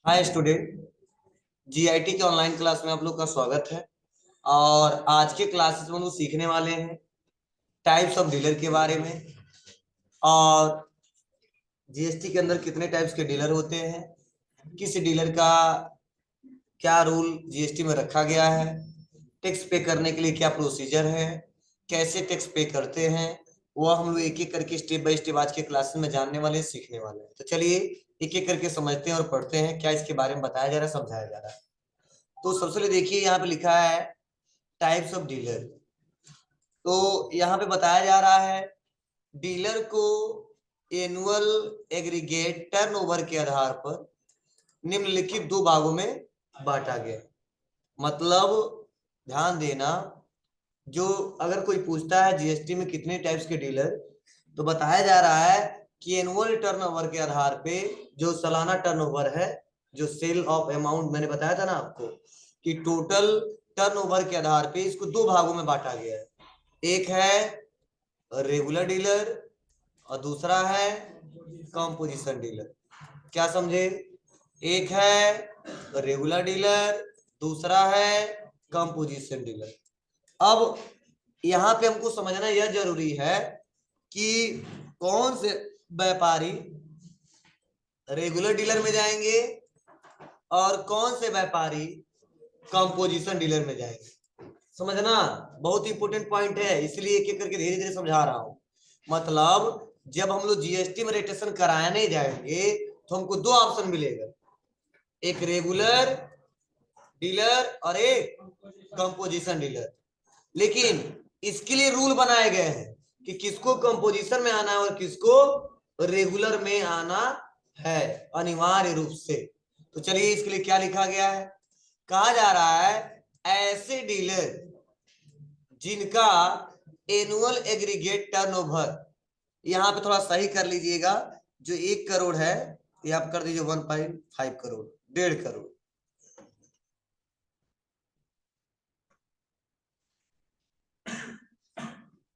Hi student, GIT के online class में आप लोग का स्वागत है। और आज के क्लासेस में हम लोग सीखने वाले हैं टाइप्स ऑफ डीलर के बारे में, और जीएसटी के अंदर कितने टाइप्स के डीलर होते हैं, किस डीलर का क्या रूल जीएसटी में रखा गया है, टैक्स पे करने के लिए क्या प्रोसीजर है, कैसे टैक्स पे करते हैं, वो हम लोग एक एक करके स्टेप बाय स्टेप आज के क्लासेस में जानने वाले सीखने वाले हैं। तो चलिए एक एक करके समझते हैं और पढ़ते हैं क्या इसके बारे में बताया जा रहा है, समझाया जा रहा है। तो सबसे पहले देखिए यहाँ पे लिखा है टाइप्स ऑफ डीलर। तो यहाँ पे बताया जा रहा है डीलर को एनुअल एग्रीगेट टर्नओवर के आधार पर निम्नलिखित दो भागों में बांटा गया। मतलब ध्यान देना, जो अगर कोई पूछता है जीएसटी में कितने टाइप्स के डीलर, तो बताया जा रहा है कि एनुअल टर्नओवर के आधार पे, जो सालाना टर्नओवर है, जो सेल ऑफ अमाउंट मैंने बताया था ना आपको कि टोटल टर्नओवर के आधार पे इसको दो भागों में बांटा गया है। एक है रेगुलर डीलर और दूसरा है कंपोजिशन डीलर। क्या समझे? एक है रेगुलर डीलर, दूसरा है कंपोजिशन डीलर। अब यहाँ पे हमको समझना यह जरूरी है कि कौन से व्यापारी रेगुलर डीलर में जाएंगे और कौन से व्यापारी कंपोजिशन डीलर में जाएंगे। समझना बहुत इंपोर्टेंट पॉइंट है, इसलिए एक एक करके धीरे धीरे समझा रहा हूं। मतलब जब हम लोग जीएसटी में रजिस्ट्रेशन कराने जाएंगे तो हमको दो ऑप्शन मिलेगा, एक रेगुलर डीलर और एक कंपोजिशन डीलर। लेकिन इसके लिए रूल बनाए गए हैं कि किसको कंपोजिशन में आना है और किसको रेगुलर में आना है, अनिवार्य रूप से। तो चलिए इसके लिए क्या लिखा गया है। कहा जा रहा है ऐसे डीलर जिनका एनुअल एग्रीगेट टर्नओवर, यहां पे थोड़ा सही कर लीजिएगा, जो 1 करोड़ है ये आप कर दीजिए 1.5 करोड़, 1.5 करोड़।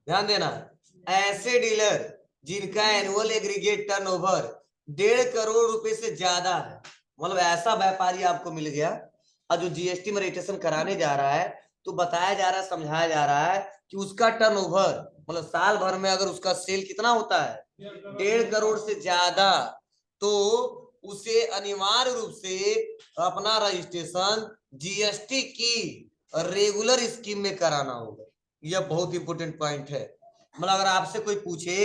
ध्यान देना, ऐसे डीलर जिनका एनुअल एग्रीगेट टर्नओवर 1.5 करोड़ रुपए से ज्यादा है, मतलब ऐसा व्यापारी आपको मिल गया और जो जीएसटी में रजिस्ट्रेशन कराने जा रहा है, तो बताया जा रहा है, समझाया जा रहा है कि उसका टर्नओवर मतलब साल भर में अगर उसका सेल कितना होता है 1.5 करोड़ से ज्यादा, तो उसे अनिवार्य रूप से अपना रजिस्ट्रेशन जीएसटी की रेगुलर स्कीम में कराना होगा। यह बहुत इंपॉर्टेंट पॉइंट है। मतलब अगर आपसे कोई पूछे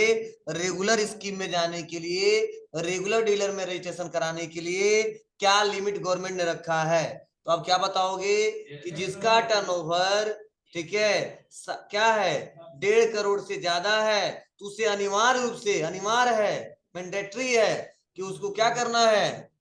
रेगुलर स्कीम में जाने के लिए, रेगुलर डीलर में रजिस्ट्रेशन कराने के लिए क्या लिमिट गवर्नमेंट ने रखा है, तो आप क्या बताओगे कि जिसका टर्नओवर, ठीक है, क्या है 1.5 करोड़ से ज्यादा है, तो उसे अनिवार्य रूप से, अनिवार्य है, मैंडेटरी है कि उसको क्या करना है,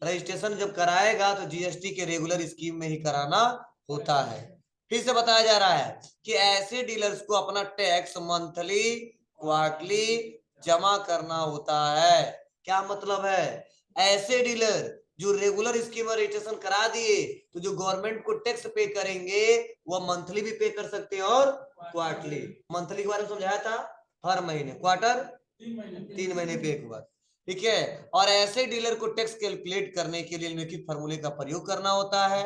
रजिस्ट्रेशन जब कराएगा तो जीएसटी के रेगुलर स्कीम में ही कराना होता है। फिर से बताया जा रहा है कि ऐसे डीलर्स को अपना टैक्स मंथली, क्वार्टरली जमा करना होता है। क्या मतलब है? ऐसे डीलर जो रेगुलर स्कीम में रजिस्ट्रेशन करा दिए, तो जो गवर्नमेंट को टैक्स पे करेंगे वह मंथली भी पे कर सकते हैं और क्वार्टरली। मंथली के बारे में समझाया था, हर महीने, क्वार्टर 3 महीने पे एक बार, ठीक है। और ऐसे डीलर को टैक्स कैलकुलेट करने के लिए निम्नलिखित फार्मूले का प्रयोग करना होता है।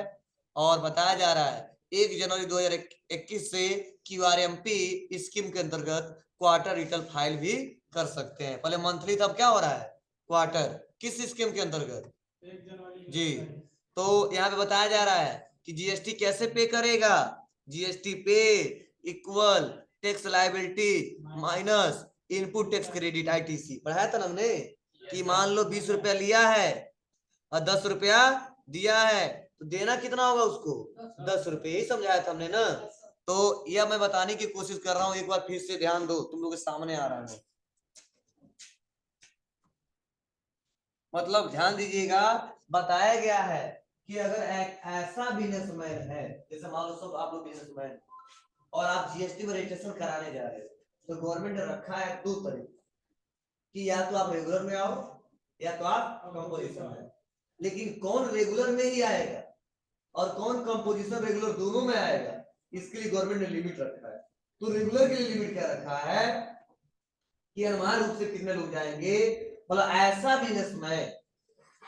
और बताया जा रहा है 1 जनवरी 2021 से क्यूआरएमपी स्कीम के अंतर्गत क्वार्टर रिटर्न फाइल भी कर सकते हैं। पहले मंथली, तब क्या हो रहा है क्वार्टर, किस स्कीम के अंतर्गत जी। तो यहाँ पे बताया जा रहा है कि जीएसटी कैसे पे करेगा, जीएसटी पे equal tax liability minus input tax credit, ITC पढ़ाया था ना हमने कि मान लो 20 रुपया लिया है और 10 रुपया दिया है, तो देना कितना होगा उसको 10 रुपये, यही समझाया था हमने ना। तो यह मैं बताने की कोशिश कर रहा हूं, एक बार फिर से ध्यान दो, तुम लोग के सामने आ रहा है। मतलब ध्यान दीजिएगा, बताया गया है कि अगर एक ऐसा बिजनेसमैन है, जैसे मान लो सब आप लोग बिजनेसमैन और आप जीएसटी में रजिस्ट्रेशन कराने जा रहे हो, तो गवर्नमेंट ने रखा है दो तरीके कि या तो आप रेगुलर में आओ या तो आप कंपोजिशन में। लेकिन कौन रेगुलर में ही आएगा और कौन कंपोजिशन रेगुलर दोनों में आएगा, इसके लिए गवर्नमेंट ने लिमिट रखा है। तो रेगुलर के लिए लिमिट क्या रखा है कि अनिवार्य रूप से कितने लोग जाएंगे, मतलब ऐसा बिजनेसमैन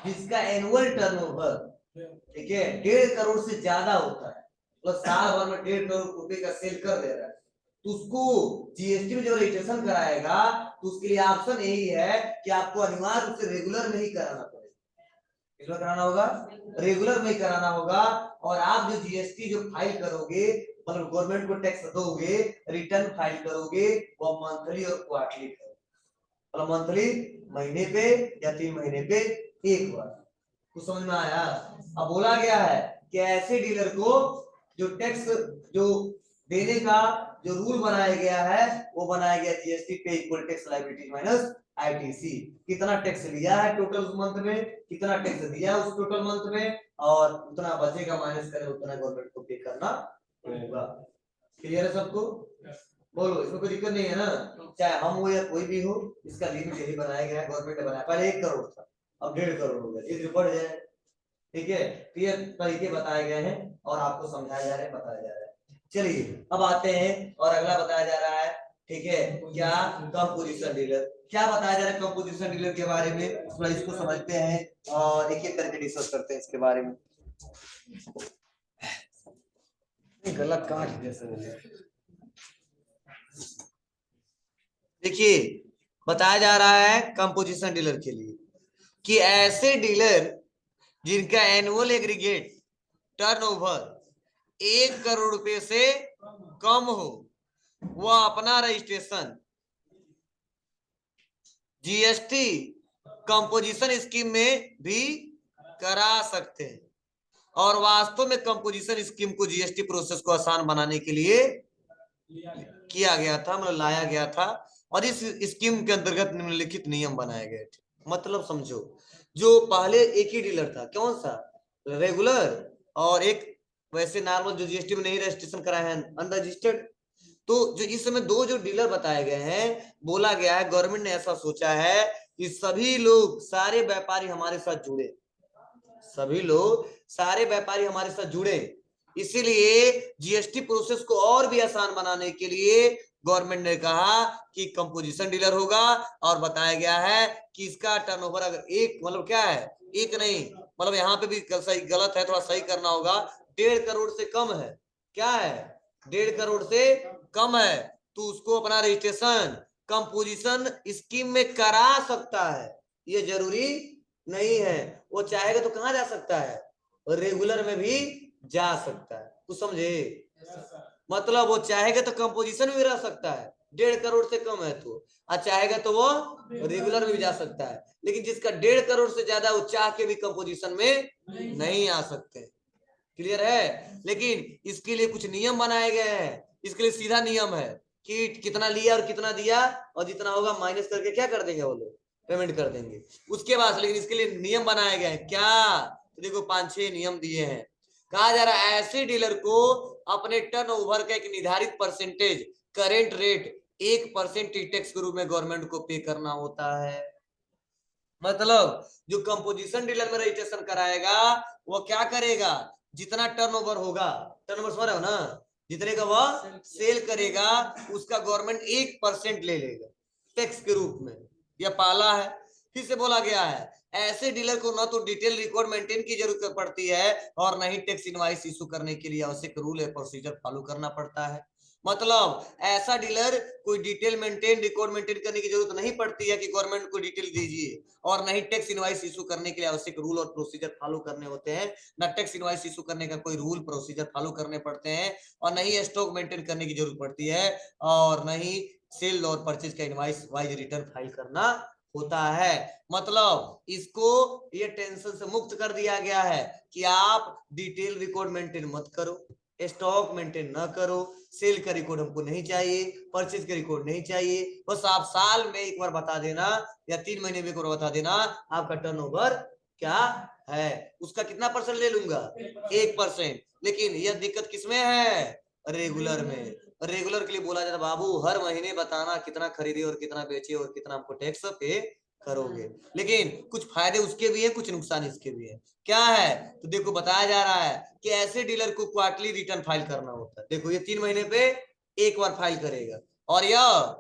जिसका एनुअल टर्नओवर, ठीक है, 1.5 करोड़ से ज्यादा होता है, मतलब साल भर में 1.5 करोड़ रुपए का सेल कर दे रहा है, तो उसको जीएसटी में जब रजिस्ट्रेशन कराएगा तो उसके लिए ऑप्शन यही है कि आपको अनिवार्य रूप से रेगुलर में ही कराना पड़ेगा। रेगुलर कराना होगा, रेगुलर में ही कराना होगा। और आप जो जीएसटी जो फाइल करोगे, मतलब गवर्नमेंट को टैक्स दोगे, रिटर्न फाइल करोगे, वो मंथली और क्वार्टरली करोगे, मतलब मंथली महीने पे या 3 महीने पे एक बार। कुछ समझ में आया? अब बोला गया है कि ऐसे डीलर को जो टैक्स जो देने का जो रूल बनाया गया है, वो बनाया गया जीएसटी पे equal tax liability minus ITC. कितना टैक्स लिया है टोटल उस मंथ में, कितना टैक्स दिया उस टोटल मंथ में, और उतना बचेगा माइनस करें उतना गवर्नमेंट को पे करना होगा। क्लियर है सबको? बोलो, इसमें कोई दिक्कत नहीं है ना? चाहे हम हो या कोई भी हो, इसका लिमिट यही बनाया गया है, गवर्नमेंट ने बनाया। पहले 1 करोड़ था, अब 1.5 करोड़ हो गया, ये बढ़ जाए। ठीक है, क्लियर तरीके बताए गए हैं और आपको समझाया जा रहा है, बताया जा रहा है। चलिए अब आते हैं और अगला बताया जा रहा है, ठीक है, क्या? Composition dealer. क्या बताया जा रहा है कंपोजिशन डीलर के बारे में, थोड़ा इसको समझते हैं और एक एक करके डिस्कस करते हैं इसके बारे में। गलत काट दिया। देखिए, बताया जा रहा है कंपोजिशन डीलर के लिए कि ऐसे डीलर जिनका एनुअल एग्रीगेट टर्नओवर 1 करोड़ रुपए से कम हो, वह अपना रजिस्ट्रेशन जीएसटी कंपोजिशन स्कीम में भी करा सकते हैं। और वास्तव में कंपोजिशन स्कीम को जीएसटी प्रोसेस को आसान बनाने के लिए किया गया था, मतलब लाया गया था। और इस स्कीम के अंतर्गत निम्नलिखित नियम बनाए गए थे। मतलब समझो, जो पहले एक ही डीलर था, कौन सा? रेगुलर, और एक वैसे नॉर्मल जो जीएसटी में नहीं रजिस्ट्रेशन कराया है, अनरजिस्टर्ड। तो जो इस समय दो जो डीलर बताए गए हैं, बोला गया है गवर्नमेंट ने ऐसा सोचा है कि सभी लोग, सारे व्यापारी हमारे साथ जुड़े, सभी लोग, सारे व्यापारी हमारे साथ जुड़े। इसीलिए जीएसटी प्रोसेस को और भी आसान बनाने के लिए गवर्नमेंट ने कहा कि कंपोजिशन डीलर होगा। और बताया गया है कि इसका टर्नओवर अगर एक, मतलब क्या है, एक नहीं, मतलब यहाँ पे भी सही गलत है, थोड़ा सही करना होगा, 1.5 करोड़ से कम है। क्या है? 1.5 करोड़ से कम है तो उसको अपना रजिस्ट्रेशन कंपोजिशन स्कीम में करा सकता है। ये जरूरी नहीं है, वो चाहेगा तो कहां जा सकता है? रेगुलर में भी जा सकता है। कुछ समझे? मतलब वो चाहेगा तो कंपोजिशन में भी रह सकता है, 1.5 करोड़ से कम है तो, और चाहेगा तो वो रेगुलर में भी जा सकता है। लेकिन जिसका 1.5 करोड़ से ज्यादा, वो चाह के भी कंपोजिशन में नहीं आ सकते। क्लियर है? लेकिन इसके लिए कुछ नियम बनाए गए हैं। इसके लिए सीधा नियम है कि कितना लिया और कितना दिया, और जितना होगा माइनस करके क्या कर देंगे वो लोग, पेमेंट कर देंगे उसके बाद। लेकिन इसके लिए नियम बनाए गए हैं। क्या? तो देखो 5-6 नियम दिए हैं। कहा जा रहा है ऐसे डीलर को अपने टर्नओवर का एक निर्धारित परसेंटेज, करेंट रेट 1% टैक्स के रूप में गवर्नमेंट को पे करना होता है। मतलब जो कंपोजिशन डीलर में रजिस्ट्रेशन कराएगा, वो क्या करेगा? जितना टर्नओवर होगा, टर्नओवर समझ रहे हो ना, जितने का वह सेल करेगा, उसका गवर्नमेंट 1% ले लेगा टैक्स के रूप में। यह पाला है। फिर से बोला गया है ऐसे डीलर को न तो डिटेल रिकॉर्ड मेंटेन की जरूरत पड़ती है, और न ही टैक्स इनवॉइस इशू करने के लिए आवश्यक रूल या प्रोसीजर फॉलो करना पड़ता है। मतलब ऐसा डीलर कोई डिटेल मेंटेन, रिकॉर्ड मेंटेन करने की जरूरत नहीं पड़ती है कि गवर्नमेंट को डिटेल दीजिए, और नहीं टैक्स इनवॉइस इशू करने के लिए आवश्यक रूल और प्रोसीजर फॉलो करने होते हैं। न टैक्स इनवॉइस इशू करने का कोई रूल प्रोसीजर फॉलो करने पड़ते हैं, और नहीं स्टॉक मेंटेन करने की जरूरत पड़ती है, और नहीं सेल और परचेज का इनवॉइस वाइज रिटर्न फाइल करना होता है। मतलब इसको ये टेंशन से मुक्त कर दिया गया है कि आप डिटेल रिकॉर्ड मेंटेन मत करो, स्टॉक मेंटेन न करो, सेल का रिकॉर्ड हमको नहीं चाहिए, परचेज का रिकॉर्ड नहीं चाहिए। बस आप साल में एक बार बता देना या 3 महीने में एक बार बता देना आपका टर्नओवर क्या है, उसका कितना परसेंट ले लूंगा, 1%। लेकिन यह दिक्कत किसमें है? रेगुलर में। रेगुलर के लिए बोला जाता बाबू हर महीने बताना कितना खरीदे और कितना बेचे और कितना आपको टैक्स पे करोगे। लेकिन कुछ फायदे उसके भी है, कुछ नुकसान इसके भी है। क्या है? तो देखो बताया जा रहा है कि ऐसे डीलर को क्वार्टरली रिटर्न फाइल करना होता है। देखो ये 3 महीने पे एक बार फाइल करेगा, और यह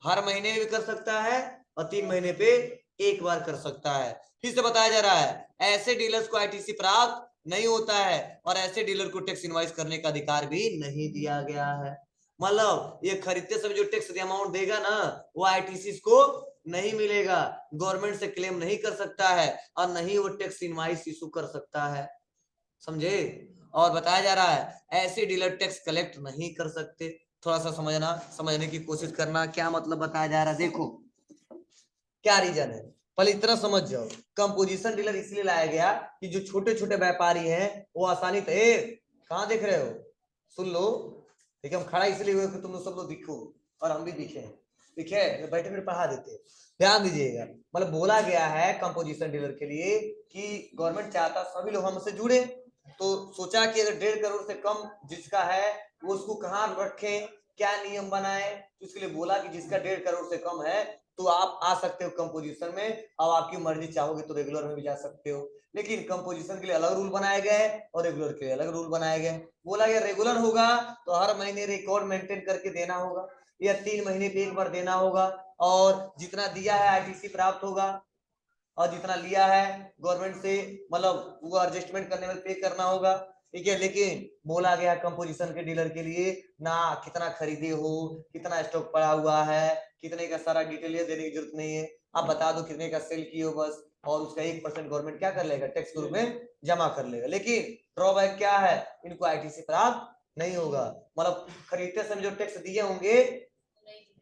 हर महीने भी कर सकता है और 3 महीने पे एक बार कर सकता है। फिर से बताया जा रहा है ऐसे डीलर्स को आईटीसी प्राप्त नहीं होता है और ऐसे डीलर को टैक्स इनवाइस करने का अधिकार भी नहीं दिया गया है। मतलब ये खरीदते समय जो टैक्स अमाउंट देगा ना वो आईटीसी को नहीं मिलेगा, गवर्नमेंट से क्लेम नहीं कर सकता है और नहीं वो टैक्स इनवाइस इशू कर सकता है। समझे? और बताया जा रहा है ऐसे डीलर टैक्स कलेक्ट नहीं कर सकते। थोड़ा सा समझने की कोशिश करना क्या मतलब बताया जा रहा है। देखो क्या रीजन है, पहले इतना समझ जाओ। कंपोजिशन डीलर इसलिए लाया गया कि जो छोटे छोटे व्यापारी हैं वो आसानी से कहाँ देख रहे हो, सुन लो। देखिए हम खड़ा इसलिए हुए कि तुम लोग सब लोग दिखो और हम भी दिखे। ठीक है, बैठे बैठे पढ़ा देते। ध्यान दीजिएगा, मतलब बोला गया है कंपोजिशन डीलर के लिए कि गवर्नमेंट चाहता सभी लोग हमसे जुड़े, तो सोचा कि अगर 1.5 करोड़ से कम जिसका है वो उसको कहाँ रखें, क्या नियम बनाए। तो इसके लिए बोला कि जिसका 1.5 करोड़ से कम है तो आप आ सकते हो कंपोजिशन में। अब आपकी मर्जी, चाहोगे तो रेगुलर में भी जा सकते हो, लेकिन कंपोजिशन के लिए अलग रूल बनाए गए और रेगुलर के लिए अलग रूल बनाए गए। बोला गया रेगुलर होगा तो हर महीने रिकॉर्ड मेंटेन करके देना होगा या 3 महीने पे एक बार देना होगा, और जितना दिया है आईटीसी प्राप्त होगा और जितना लिया है गवर्नमेंट से मतलब वो एडजस्टमेंट करने में पे करना होगा। ठीक है, लेकिन बोला गया कंपोजिशन के डीलर के लिए ना कितना खरीदे हो, कितना स्टॉक पड़ा हुआ है, कितने का सारा डिटेल देने की जरूरत नहीं है। आप बता दो कितने का सेल किए हो बस, और उसका 1% गवर्नमेंट क्या कर लेगा, टैक्स के रूप में जमा कर लेगा। लेकिन ड्रॉबैक क्या है, इनको आईटीसी प्राप्त नहीं होगा। मतलब खरीदते समय जो टैक्स दिए होंगे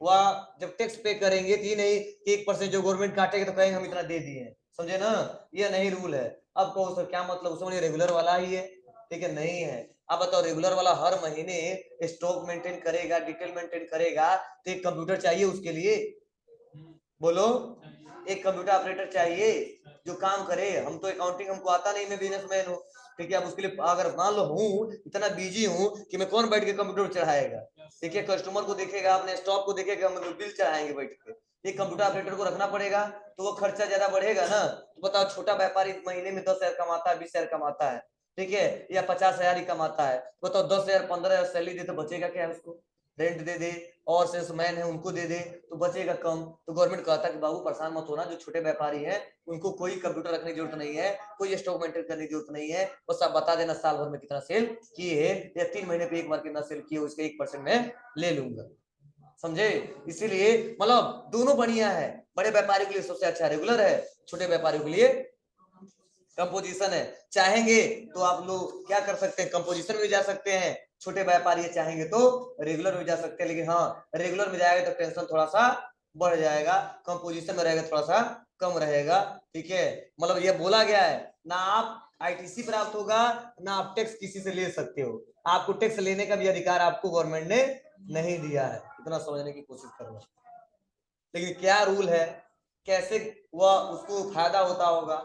वह जब टैक्स पे करेंगे तो ये नहीं कि 1% जो गवर्नमेंट काटेगा तो कहेंगे हम इतना दे दिए, समझे ना, ये नहीं रूल है। अब कहो सर क्या मतलब, उसमें रेगुलर वाला ही है। ठीक है, नहीं है। अब बताओ रेगुलर वाला हर महीने स्टॉक मेंटेन करेगा, डिटेल मेंटेन करेगा, तो एक कंप्यूटर चाहिए उसके लिए, बोलो। एक कंप्यूटर ऑपरेटर चाहिए जो काम करे। हम तो अकाउंटिंग हमको आता नहीं, मैं बिजनेसमैन हूँ। ठीक है, अब उसके लिए अगर मान लो हूँ इतना बिजी हूँ कि मैं कौन बैठ के कंप्यूटर चढ़ाएगा। देखिए कस्टमर को देखेगा, अपने स्टॉक को देखेगा, मतलब बिल चढ़ाएंगे बैठ के। एक कंप्यूटर ऑपरेटर को रखना पड़ेगा तो वो खर्चा ज्यादा बढ़ेगा ना। तो बताओ छोटा व्यापारी महीने में 10,000 कमाता है, 20,000 कमाता है, ठीक है, या 50,000 ही कमाता है, तो बताओ 10,000 15,000 सैलरी दे तो बचेगा क्या, उसको रेंट दे दे और सेल्समैन है उनको दे दे तो बचेगा कम। तो गवर्नमेंट कहता है कि बाबू परेशान मत होना, जो छोटे व्यापारी हैं उनको कोई कंप्यूटर रखने की जरूरत नहीं है, कोई स्टॉक मेंटेन करने की जरूरत नहीं है, बस आप बता देना साल भर में कितना सेल किए है या 3 महीने पे एक बार कितना सेल किए, उसके 1% में ले लूंगा। समझे? इसीलिए मतलब दोनों बढ़िया है। बड़े व्यापारी के लिए सबसे अच्छा रेगुलर है, छोटे व्यापारियों के लिए कंपोजिशन है। चाहेंगे तो आप लोग क्या कर सकते हैं, कंपोजिशन में जा सकते हैं, छोटे व्यापारी चाहेंगे तो रेगुलर में जा सकते हैं। लेकिन हाँ रेगुलर में जाएगा तो टेंशन थोड़ा सा बढ़ जाएगा, कंपोजिशन में रहेगा थोड़ा सा कम रहेगा। ठीक है, मतलब ये बोला गया है ना आप आईटीसी प्राप्त होगा ना आप टैक्स किसी से ले सकते हो, आपको टैक्स लेने का भी अधिकार आपको गवर्नमेंट ने नहीं दिया है। इतना समझने की कोशिश करना। लेकिन क्या रूल है, कैसे वह उसको फायदा होता होगा।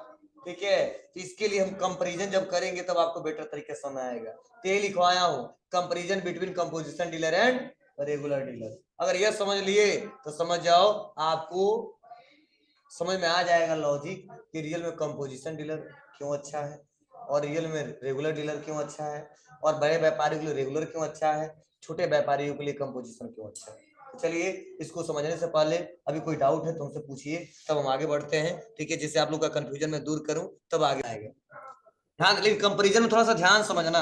ठीक है, तो इसके लिए हम कंपैरिजन जब करेंगे तब आपको बेटर तरीके से समझ आएगा। तो ये लिखवाया हूँ comparison between composition dealer and regular dealer. अगर यह समझ लिए तो समझ जाओ आपको समझ में आ जाएगा लॉजिक कि रियल में कंपोजिशन डीलर क्यों अच्छा है और रियल में रेगुलर डीलर क्यों अच्छा है, और बड़े व्यापारियों के लिए रेगुलर क्यों अच्छा है, छोटे व्यापारियों के लिए कंपोजिशन क्यों अच्छा है। चलिए इसको समझने से पहले अभी कोई डाउट है तो हमसे पूछिए, तब हम आगे बढ़ते हैं। ठीक है, जिससे आप लोग का कंफ्यूजन मैं दूर करूं तब आगे आएगा। ध्यान, लेकिन कंपैरिजन में थोड़ा सा ध्यान समझना,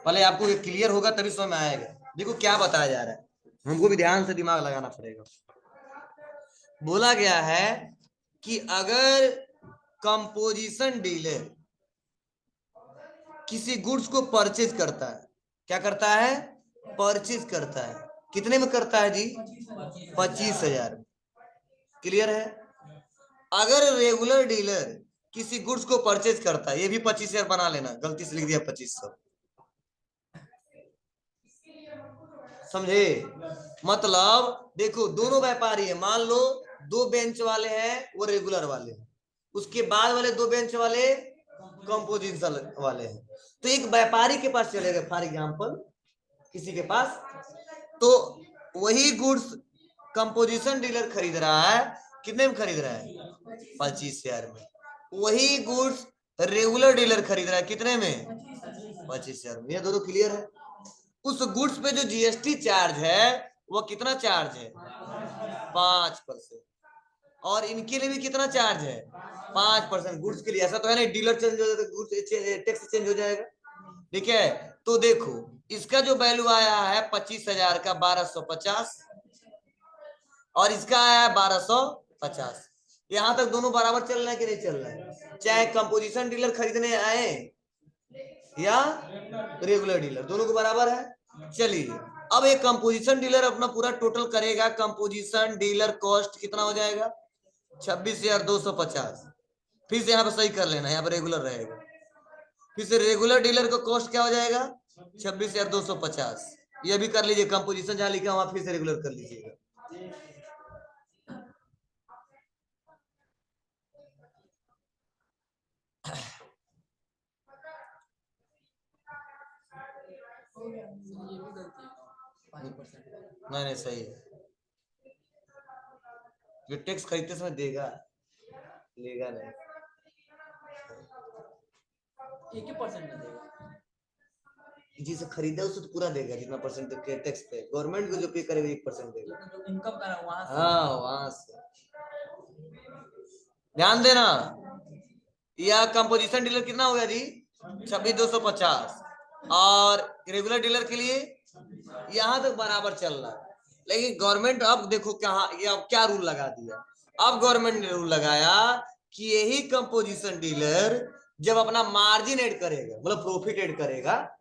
पहले आपको ये क्लियर होगा तभी समझ में आएगा। देखो क्या बताया जा रहा है, हमको भी ध्यान से दिमाग लगाना पड़ेगा। बोला गया है कि अगर कंपोजिशन डीलर किसी गुड्स को परचेज करता है, क्या करता है, परचेज करता है, कितने में करता है जी, 25,000। क्लियर है? अगर रेगुलर डीलर किसी गुड्स को परचेज करता है, ये भी 25,000 बना लेना, गलती से लिख दिया 2500, समझे? मतलब देखो दोनों व्यापारी है, मान लो 2 बेंच वाले हैं वो रेगुलर वाले हैं, उसके बाद वाले 2 बेंच वाले कंपोजिशन वाले हैं। तो एक व्यापारी के पास चलेगा फॉर एग्जांपल किसी के पास, तो वही गुड्स कंपोजिशन डीलर खरीद रहा है, कितने में खरीद रहा है, 25,000 में। वही गुड्स रेगुलर डीलर खरीद रहा है कितने में, 25,000 में। ये दोनों क्लियर है? उस गुड्स पे जो जीएसटी चार्ज है वो कितना चार्ज है, 5%। और इनके लिए भी कितना चार्ज है 5%। गुड्स के लिए ऐसा तो है नहीं डीलर चेंज हो जाएगा गुड्स टैक्स चेंज हो जाएगा। ठीक है तो देखो इसका जो वैल्यू आया है 25,000 का 1250 और इसका आया है 1250। यहां तक दोनों बराबर चल रहे हैं कि नहीं चल रहा है, चाहे कंपोजिशन डीलर खरीदने आए या रेगुलर डीलर दोनों को बराबर है। चलिए अब एक कंपोजिशन डीलर अपना पूरा टोटल करेगा। कंपोजिशन डीलर कॉस्ट कितना हो जाएगा 26,250। फिर से यहाँ पे सही कर लेना, यहाँ पे रेगुलर रहेगा। फिर से रेगुलर डीलर का कॉस्ट क्या हो जाएगा 26,250। ये भी कर लीजिए, कंपोजिशन जहां लिखा वहां फिर से रेगुलर कर लीजिएगा। नहीं नहीं सही है, जो टैक्स खरीदते समय देगा लेगा नहीं, 1% देगा। जिसे खरीदा उसे तो पूरा देगा, जितना परसेंट टैक्स पे गवर्नमेंट को जो पे करेगा 1% देगा। जो इनकम करा वहां से, हाँ वहां से ध्यान देना। यह कंपोजिशन डीलर कितना हो गया जी 26,250 और रेगुलर डीलर के लिए यहां तक बराबर चल रहा है। लेकिन गवर्नमेंट अब देखो क्या ये अब क्या रूल लगा दिया। अब गवर्नमेंट ने रूल लगाया कि यही कंपोजिशन डीलर जब अपना मार्जिन ऐड करेगा मतलब प्रॉफिट ऐड करेगा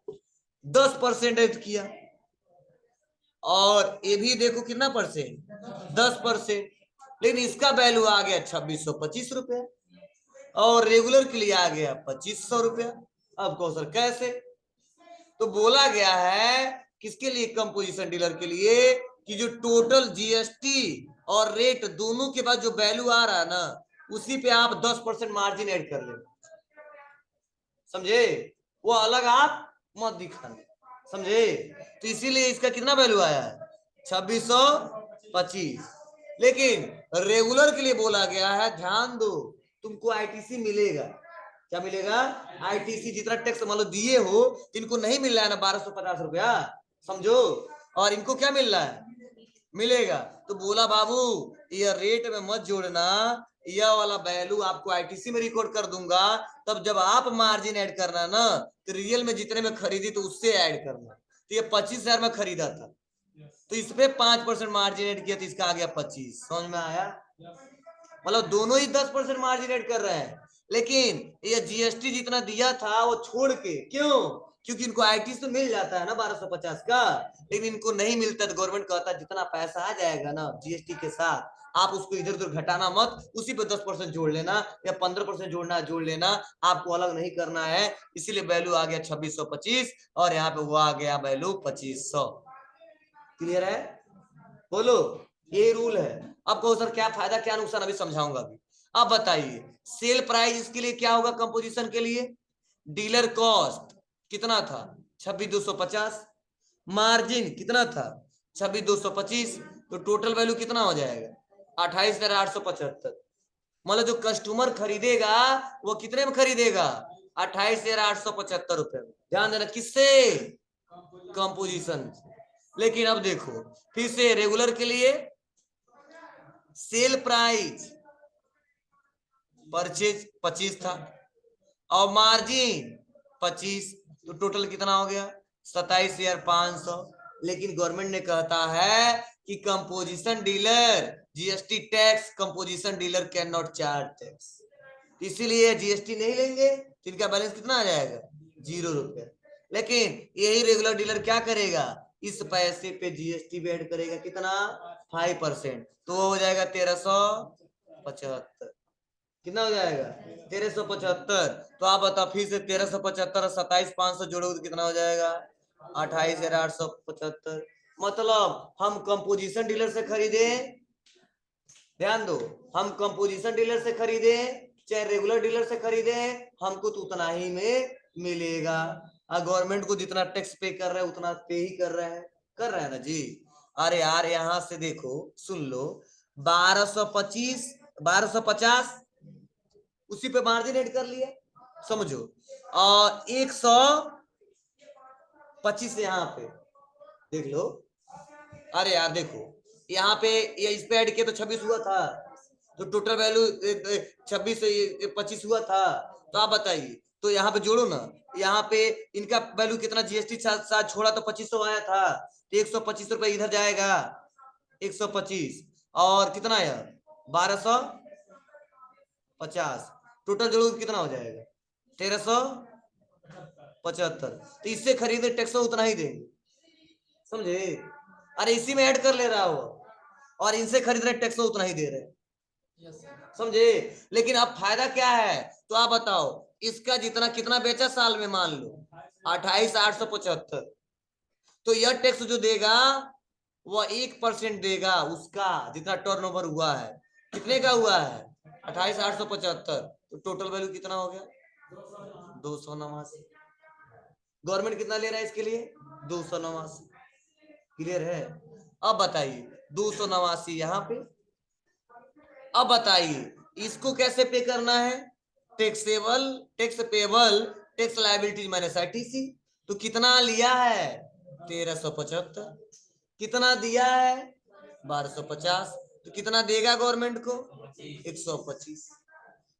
10% ऐड किया और ये भी देखो कितना परसेंट 10%, लेकिन इसका वैल्यू आ गया 2625 रुपया और रेगुलर के लिए आ गया 2500 रुपया। अब कहो सर कैसे, तो बोला गया है किसके लिए कंपोजिशन डीलर के लिए कि जो टोटल जीएसटी और रेट दोनों के बाद जो वैल्यू आ रहा है ना उसी पे आप 10% मार्जिन ऐड कर लेना, समझे, वो अलग आप मत दिखाना, समझे। तो इसीलिए इसका कितना वैल्यू आया है 2625। लेकिन रेगुलर के लिए बोला गया है ध्यान दो तुमको आईटीसी मिलेगा, क्या मिलेगा आईटीसी, जितना टैक्स मान लो दिए हो इनको नहीं मिल रहा है ना 1250 रुपया, समझो, और इनको क्या मिल रहा है मिलेगा। तो बोला बाबू ये रेट में मत जोड़ना, यह वाला वैल्यू आपको आईटीसी में रिकॉर्ड कर दूंगा, तब जब आप मार्जिन ऐड करना ना तो रियल में जितने में खरीदी तो उससे ऐड करना। तो ये 25,000 में खरीदा था तो इस पे 5% मार्जिन ऐड किया तो इसका आ गया 25। समझ में आया, मतलब दोनों ही 10% मार्जिन ऐड कर रहे हैं, लेकिन ये जीएसटी जितना दिया था वो छोड़ के, क्यों, क्योंकि इनको आईटी तो मिल जाता है ना 1250 का, लेकिन इनको नहीं मिलता तो गवर्नमेंट कहता है जितना पैसा आ जाएगा ना जीएसटी के साथ आप उसको इधर उधर घटाना मत, उसी पे 10% जोड़ लेना या 15% जोड़ना जोड़ लेना, आपको अलग नहीं करना है। इसीलिए वैल्यू आ गया 2625 और यहाँ पे वो आ गया वैल्यू 2500। क्लियर है, बोलो, ये रूल है। अब कहो सर क्या फायदा क्या नुकसान, अभी समझाऊंगा अभी। अब बताइए सेल प्राइस इसके लिए क्या होगा कंपोजिशन के लिए, डीलर कॉस्ट कितना था 26,250, मार्जिन कितना था 26,225, तो टोटल वैल्यू कितना हो जाएगा 28,875। मतलब जो कस्टमर खरीदेगा वो कितने में खरीदेगा 28,875 रुपए में। ध्यान देना किससे कंपोजिशन। लेकिन अब देखो फिर से रेगुलर के लिए सेल प्राइस परचेज 25 था और मार्जिन 25, तो टोटल कितना हो गया 27,500। लेकिन गवर्नमेंट ने कहता है कि composition dealer GST tax composition dealer can not charge tax, इसीलिए जीएसटी नहीं लेंगे तो इनका बैलेंस कितना आ जाएगा 0 रुपया। लेकिन यही रेगुलर डीलर क्या करेगा इस पैसे पे जीएसटी भी ऐड करेगा कितना 5%, तो वो हो जाएगा 1375। कितना हो जाएगा 1375। तो आप बताओ फिर से 1375 और 27,500 जोड़ोगे तो कितना हो जाएगा 28,875। मतलब हम कंपोजिशन डीलर से खरीदे, ध्यान दो, हम कंपोजिशन डीलर से खरीदे चाहे रेगुलर डीलर से खरीदे हमको तो उतना ही में मिलेगा। गवर्नमेंट को जितना टैक्स पे कर रहे हैं उतना पे ही कर रहे हैं, कर रहे हैं ना जी। अरे यार यहां से देखो सुन लो 1225 1250 उसी पे मार्जिन ऐड कर लिया, समझो, और 125 यहाँ पे देख लो। अरे यार देखो यहाँ पे ये इस पे ऐड किया तो 26 हुआ था, तो टोटल वैल्यू 26 से 25 हुआ था। तो आप बताइए, तो यहाँ पे जोड़ो ना, यहाँ पे इनका वैल्यू कितना जीएसटी साथ छोड़ा तो 2500 आया था, तो 125 रुपए इधर जाएगा, 125 और कितना आया 1250, टोटल जोड़ो कितना हो जाएगा 1375। तो इससे खरीदे टैक्स उतना ही देंगे, समझे? अरे इसी में ऐड कर ले रहा हो, और इनसे खरीद रहे टैक्स उतना ही दे रहे, यस सर। समझे? लेकिन अब फायदा क्या है, तो आप बताओ, इसका जितना कितना बेचा साल में, मान लो 28,875, तो यह टैक्स जो देगा वह 1% देगा, उसका जितना टर्नओवर हुआ है, कितने का हुआ है 28,875, तो टोटल वैल्यू कितना हो गया 289। गवर्नमेंट कितना ले रहा है इसके लिए 289, क्लियर है? अब बताइए 289 यहाँ पे, अब बताइए इसको कैसे पे करना है, taxable, tax payable, tax liabilities minus RTC, तो कितना लिया है 1375, कितना दिया है 1250, तो कितना देगा गवर्नमेंट को 125।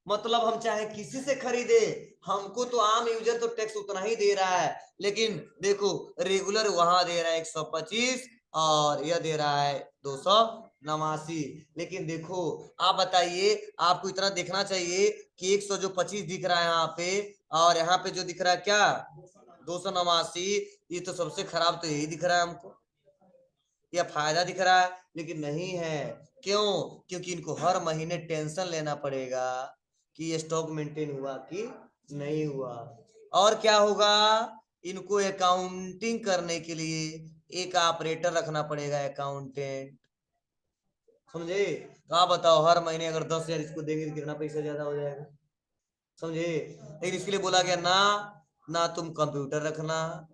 मतलब हम चाहे किसी से खरीदे, हमको तो आम यूजर तो टैक्स उतना ही दे रहा है, लेकिन देखो रेगुलर वहां दे रहा है 125 और यह दे रहा है 289। लेकिन देखो आप बताइए, आपको इतना देखना चाहिए कि 125 दिख रहा है यहाँ पे, और यहाँ पे जो दिख रहा है क्या 289, ये तो सबसे खराब तो यही दिख रहा है हमको, यह फायदा दिख रहा है, लेकिन नहीं है। क्यों? क्योंकि इनको हर महीने टेंशन लेना पड़ेगा कि ये स्टॉक मेंटेन हुआ कि नहीं हुआ। और क्या होगा, इनको अकाउंटिंग करने के लिए एक ऑपरेटर रखना पड़ेगा, अकाउंटेंट, समझे? तो आप बताओ हर महीने अगर 10,000 इसको देंगे तो कितना पैसा ज्यादा हो जाएगा, समझे? लेकिन इसके लिए बोला गया ना, ना तुम कंप्यूटर रखना,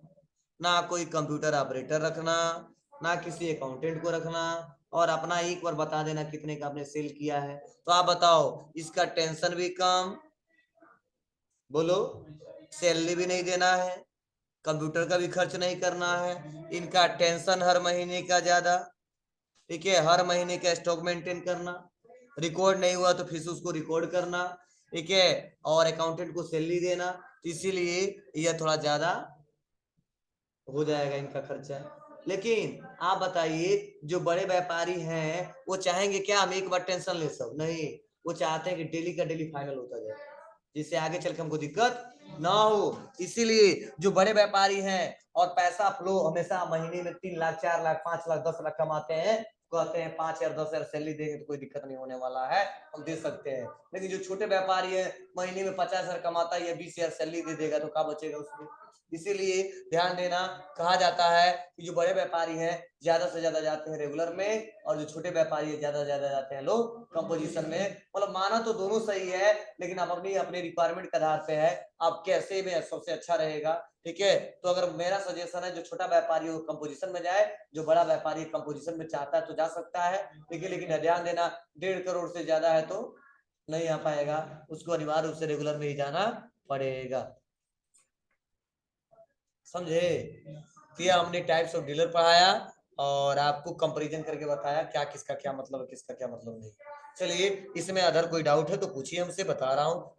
ना कोई कंप्यूटर ऑपरेटर रखना, ना किसी अकाउंटेंट को रखना, और अपना एक बार बता देना कितने का आपने सेल किया है। तो आप बताओ इसका टेंशन भी कम, बोलो, सैलरी भी नहीं देना है, कंप्यूटर का भी खर्च नहीं करना है, इनका टेंशन हर महीने का ज्यादा, ठीक है, हर महीने का स्टॉक मेंटेन करना, रिकॉर्ड नहीं हुआ तो फिर से उसको रिकॉर्ड करना, ठीक है, और अकाउंटेंट को सैलरी देना, तो इसीलिए यह थोड़ा ज्यादा हो जाएगा इनका खर्चा। लेकिन आप बताइए जो बड़े व्यापारी हैं वो चाहेंगे क्या हम एक बार टेंशन ले सब, नहीं, वो चाहते हैं कि डेली का डेली फाइनल होता जाए, जिससे आगे चल के हमको दिक्कत ना हो। इसीलिए जो बड़े व्यापारी हैं और पैसा फ्लो हमेशा महीने में 3 लाख 4 लाख 5 लाख 10 लाख कमाते हैं, कहते हैं 5,000 10,000 सैलरी देंगे तो कोई दिक्कत नहीं होने वाला है, हम दे सकते हैं। लेकिन जो छोटे व्यापारी है महीने में 50,000 कमाता है या 20,000 सैलरी दे देगा तो क्या बचेगा उसमें। इसीलिए ध्यान देना, कहा जाता है कि जो बड़े व्यापारी हैं ज्यादा से ज्यादा जाते हैं रेगुलर में, और जो छोटे व्यापारी है ज्यादा से ज्यादा जाते हैं लोग कंपोजिशन में। मतलब माना तो दोनों सही है, लेकिन आप अपनी अपने रिक्वायरमेंट के आधार पे है आप कैसे में सबसे अच्छा रहेगा, ठीक है? तो अगर मेरा सजेशन है जो छोटा व्यापारी हो कंपोजिशन में जाए, जो बड़ा व्यापारी कंपोजिशन में चाहता है तो जा सकता है, लेकिन ध्यान देना 1.5 करोड़ से ज्यादा है तो नहीं आ पाएगा, उसको अनिवार्य रूप से रेगुलर में ही जाना पड़ेगा, समझे? तो हमने टाइप्स ऑफ डीलर पढ़ाया और आपको कंपैरिजन करके बताया क्या किसका क्या मतलब है, किसका क्या मतलब नहीं। चलिए इसमें अदर कोई डाउट है तो पूछिए, हमसे बता रहा हूँ।